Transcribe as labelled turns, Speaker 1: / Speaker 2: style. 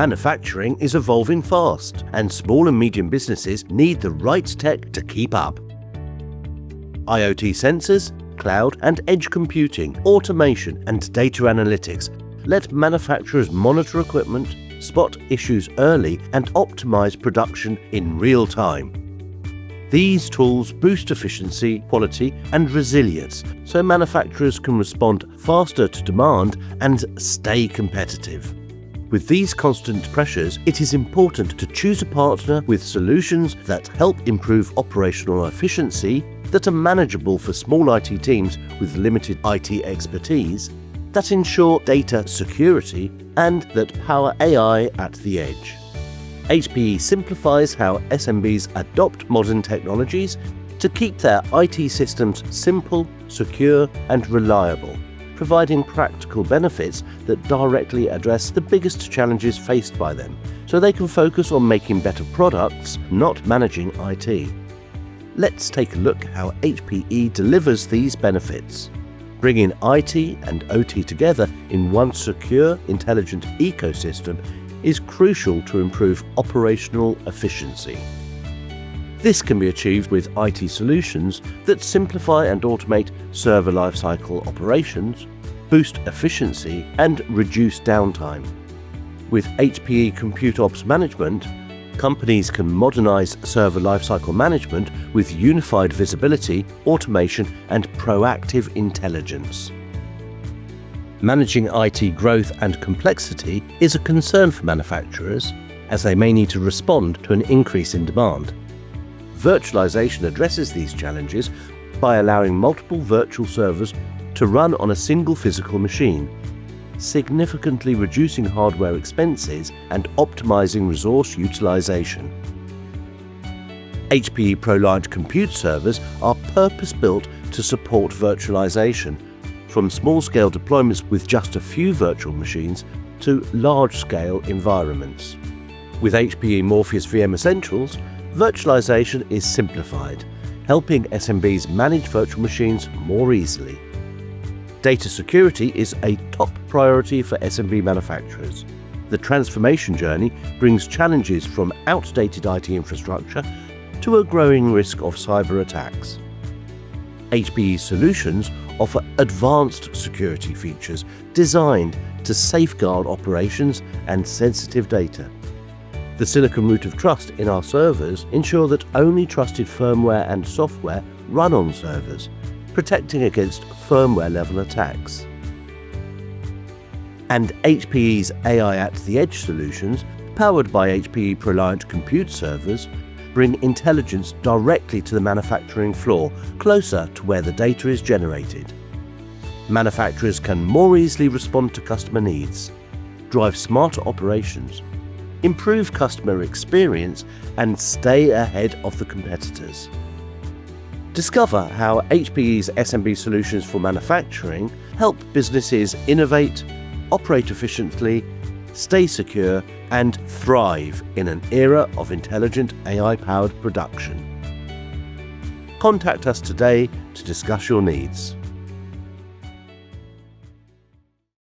Speaker 1: Manufacturing is evolving fast, and small and medium businesses need the right tech to keep up. IoT sensors, cloud and edge computing, automation and data analytics let manufacturers monitor equipment, spot issues early and optimize production in real time. These tools boost efficiency, quality and resilience so manufacturers can respond faster to demand and stay competitive. With these constant pressures, it is important to choose a partner with solutions that help improve operational efficiency, that are manageable for small IT teams with limited IT expertise, that ensure data security, and that power AI at the edge. HPE simplifies how SMBs adopt modern technologies to keep their IT systems simple, secure, and reliable, providing practical benefits that directly address the biggest challenges faced by them, so they can focus on making better products, not managing IT. Let's take a look at how HPE delivers these benefits. Bringing IT and OT together in one secure, intelligent ecosystem is crucial to improve operational efficiency. This can be achieved with IT solutions that simplify and automate server lifecycle operations, boost efficiency, and reduce downtime. With HPE Compute Ops Management, companies can modernize server lifecycle management with unified visibility, automation, and proactive intelligence. Managing IT growth and complexity is a concern for manufacturers, as they may need to respond to an increase in demand. Virtualization addresses these challenges by allowing multiple virtual servers to run on a single physical machine, significantly reducing hardware expenses and optimizing resource utilization. HPE ProLiant compute servers are purpose-built to support virtualization, from small-scale deployments with just a few virtual machines to large-scale environments. With HPE Morpheus VM Essentials, virtualization is simplified, helping SMBs manage virtual machines more easily. Data security is a top priority for SMB manufacturers. The transformation journey brings challenges from outdated IT infrastructure to a growing risk of cyber attacks. HPE solutions offer advanced security features designed to safeguard operations and sensitive data. The silicon root of trust in our servers ensure that only trusted firmware and software run on servers, protecting against firmware-level attacks. And HPE's AI at the Edge solutions, powered by HPE ProLiant compute servers, bring intelligence directly to the manufacturing floor, closer to where the data is generated. Manufacturers can more easily respond to customer needs, drive smarter operations, improve customer experience, and stay ahead of the competitors. Discover how HPE's SMB solutions for manufacturing help businesses innovate, operate efficiently, stay secure, and thrive in an era of intelligent AI-powered production. Contact us today to discuss your needs.